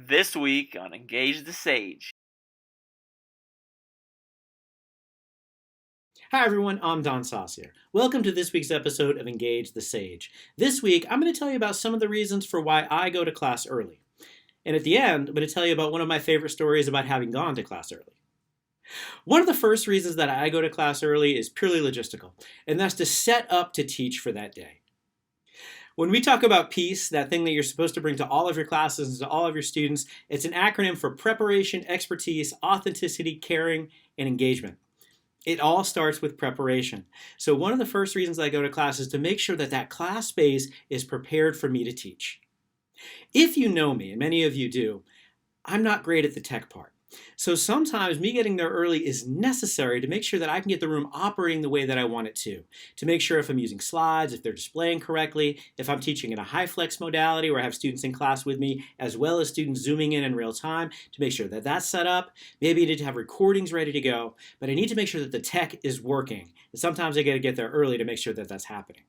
This week on Engage the Sage. Hi everyone, I'm Don Saucier. Welcome to this week's episode of Engage the Sage. This week, I'm going to tell you about some of the reasons for why I go to class early. And at the end, I'm going to tell you about one of my favorite stories about having gone to class early. One of the first reasons that I go to class early is purely logistical, and that's to set up to teach for that day. When we talk about PEACE, that thing that you're supposed to bring to all of your classes and to all of your students, it's an acronym for preparation, expertise, authenticity, caring, and engagement. It all starts with preparation. So one of the first reasons I go to class is to make sure that that class space is prepared for me to teach. If you know me, and many of you do, I'm not great at the tech part. So sometimes me getting there early is necessary to make sure that I can get the room operating the way that I want it to make sure if I'm using slides, if they're displaying correctly, if I'm teaching in a high flex modality where I have students in class with me, as well as students zooming in real time, to make sure that that's set up. Maybe I need to have recordings ready to go, but I need to make sure that the tech is working. And sometimes I got to get there early to make sure that that's happening.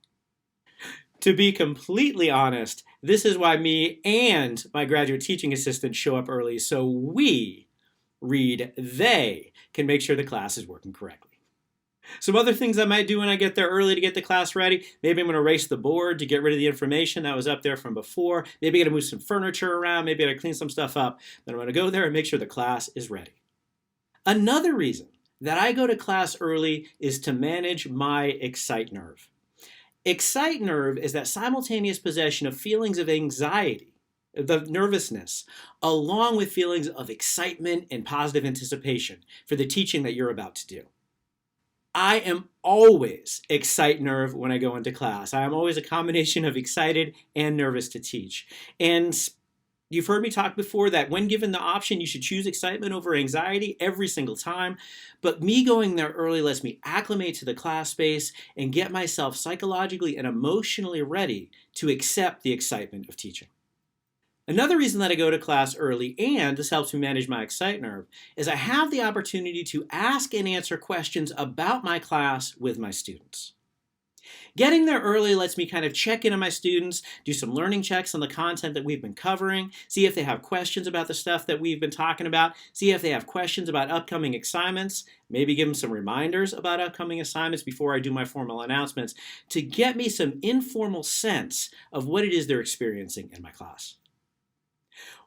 To be completely honest, this is why me and my graduate teaching assistant show up early, so they can make sure the class is working correctly. Some other things I might do when I get there early to get the class ready, maybe I'm going to erase the board to get rid of the information that was up there from before. Maybe I'm going to move some furniture around. Maybe I'm going to clean some stuff up. Then I'm going to go there and make sure the class is ready. Another reason that I go to class early is to manage my excite nerve. Excite nerve is that simultaneous possession of feelings of anxiety, the nervousness, along with feelings of excitement and positive anticipation for the teaching that you're about to do. I am always excite nerve when I go into class. I am always a combination of excited and nervous to teach. And you've heard me talk before that when given the option, you should choose excitement over anxiety every single time. But me going there early lets me acclimate to the class space and get myself psychologically and emotionally ready to accept the excitement of teaching. Another reason that I go to class early, and this helps me manage my excite nerve, is I have the opportunity to ask and answer questions about my class with my students. Getting there early lets me kind of check in on my students, do some learning checks on the content that we've been covering, see if they have questions about the stuff that we've been talking about, see if they have questions about upcoming assignments, maybe give them some reminders about upcoming assignments before I do my formal announcements, to get me some informal sense of what it is they're experiencing in my class.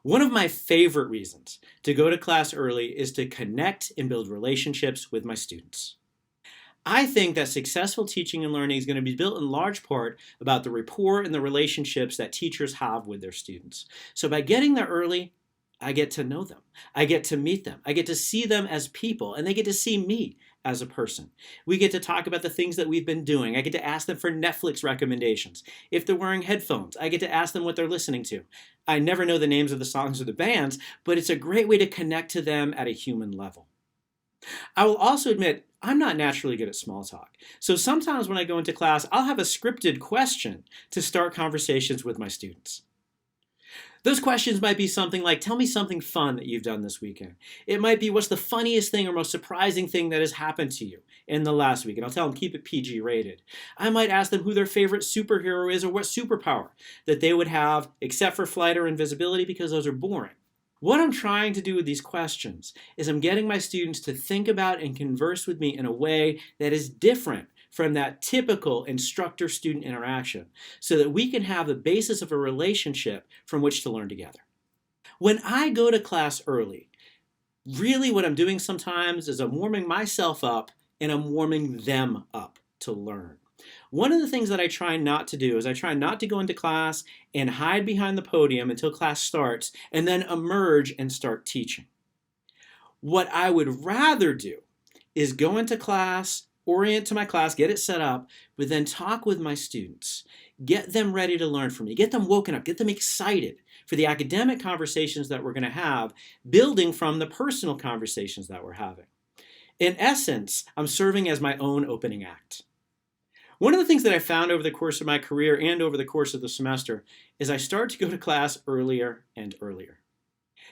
One of my favorite reasons to go to class early is to connect and build relationships with my students. I think that successful teaching and learning is going to be built in large part about the rapport and the relationships that teachers have with their students. So by getting there early, I get to know them. I get to meet them. I get to see them as people, and they get to see me as a person. We get to talk about the things that we've been doing. I get to ask them for Netflix recommendations. If they're wearing headphones, I get to ask them what they're listening to. I never know the names of the songs or the bands, but it's a great way to connect to them at a human level. I will also admit, I'm not naturally good at small talk. So sometimes when I go into class, I'll have a scripted question to start conversations with my students. Those questions might be something like, tell me something fun that you've done this weekend. It might be, what's the funniest thing or most surprising thing that has happened to you in the last week? And I'll tell them, keep it PG rated. I might ask them who their favorite superhero is or what superpower that they would have, except for flight or invisibility, because those are boring. What I'm trying to do with these questions is I'm getting my students to think about and converse with me in a way that is different from that typical instructor-student interaction so that we can have the basis of a relationship from which to learn together. When I go to class early, really what I'm doing sometimes is I'm warming myself up and I'm warming them up to learn. One of the things that I try not to do is I try not to go into class and hide behind the podium until class starts and then emerge and start teaching. What I would rather do is go into class, orient to my class, get it set up, but then talk with my students, get them ready to learn from me, get them woken up, get them excited for the academic conversations that we're going to have, building from the personal conversations that we're having. In essence, I'm serving as my own opening act. One of the things that I found over the course of my career and over the course of the semester is I start to go to class earlier and earlier.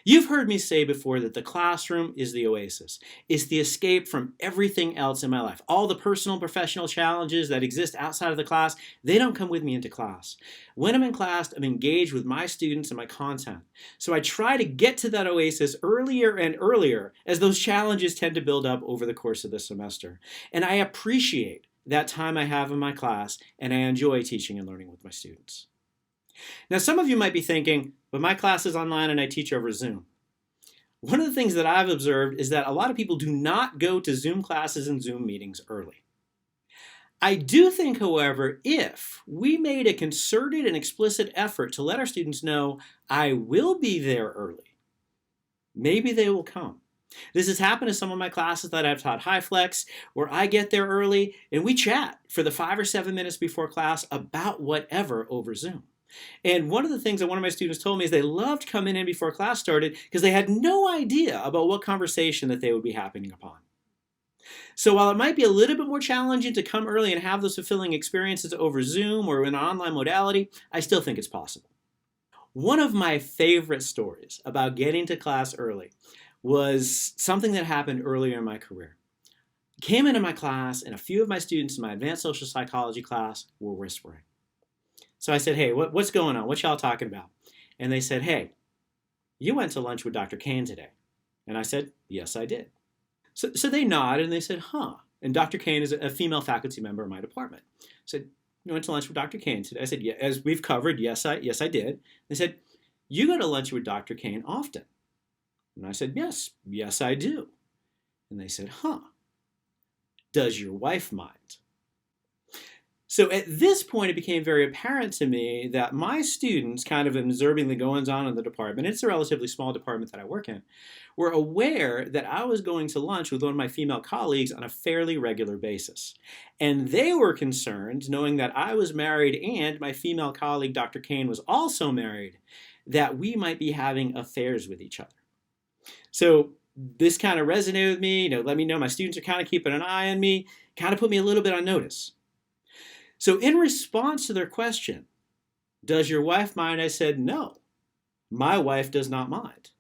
You've heard me say before that the classroom is the oasis. It's the escape from everything else in my life. All the personal and professional challenges that exist outside of the class, they don't come with me into class. When I'm in class, I'm engaged with my students and my content. So I try to get to that oasis earlier and earlier as those challenges tend to build up over the course of the semester. And I appreciate that time I have in my class, and I enjoy teaching and learning with my students. Now, some of you might be thinking, but my class is online and I teach over Zoom. One of the things that I've observed is that a lot of people do not go to Zoom classes and Zoom meetings early. I do think, however, if we made a concerted and explicit effort to let our students know, I will be there early, maybe they will come. This has happened to some of my classes that I've taught high flex, where I get there early and we chat for the 5 or 7 minutes before class about whatever over Zoom. And one of the things that one of my students told me is they loved coming in before class started because they had no idea about what conversation that they would be happening upon. So while it might be a little bit more challenging to come early and have those fulfilling experiences over Zoom or in an online modality, I still think it's possible. One of my favorite stories about getting to class early was something that happened earlier in my career. I came into my class and a few of my students in my advanced social psychology class were whispering. So I said, hey, what's going on? What y'all talking about? And they said, hey, you went to lunch with Dr. Kane today. And I said, yes, I did. So they nodded and they said, huh. And Dr. Kane is a female faculty member in my department. I said, you went to lunch with Dr. Kane today? I said, yeah, as we've covered, yes, I did. They said, you go to lunch with Dr. Kane often? And I said, yes, I do. And they said, huh. Does your wife mind? So at this point, it became very apparent to me that my students, kind of observing the goings-on in the department, it's a relatively small department that I work in, were aware that I was going to lunch with one of my female colleagues on a fairly regular basis. And they were concerned, knowing that I was married and my female colleague, Dr. Kane, was also married, that we might be having affairs with each other. So this kind of resonated with me, let me know my students are kind of keeping an eye on me, kind of put me a little bit on notice. So in response to their question, does your wife mind? I said, no, my wife does not mind.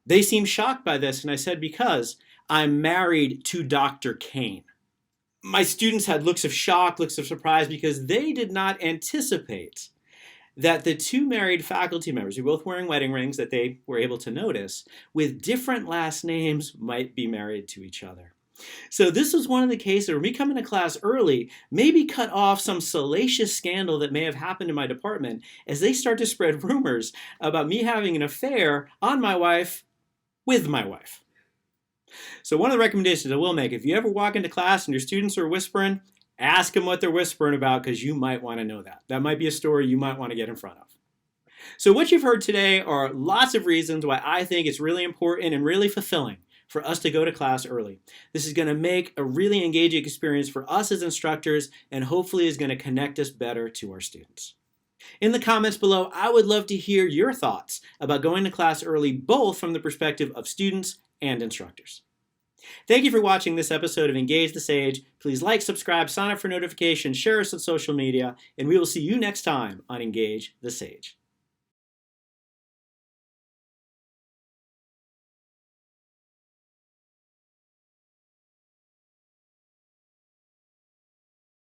They seemed shocked by this, and I said, because I'm married to Dr. Kane. My students had looks of shock, looks of surprise, because they did not anticipate that the two married faculty members, who were both wearing wedding rings that they were able to notice, with different last names, might be married to each other. So this was one of the cases where me coming to class early maybe cut off some salacious scandal that may have happened in my department as they start to spread rumors about me having an affair on my wife with my wife. So one of the recommendations I will make, if you ever walk into class and your students are whispering, ask them what they're whispering about, because you might want to know that. That might be a story you might want to get in front of. So what you've heard today are lots of reasons why I think it's really important and really fulfilling for us to go to class early. This is going to make a really engaging experience for us as instructors, and hopefully is going to connect us better to our students. In the comments below, I would love to hear your thoughts about going to class early, both from the perspective of students and instructors. Thank you for watching this episode of Engage the Sage. Please like, subscribe, sign up for notifications, share us on social media, and we will see you next time on Engage the Sage.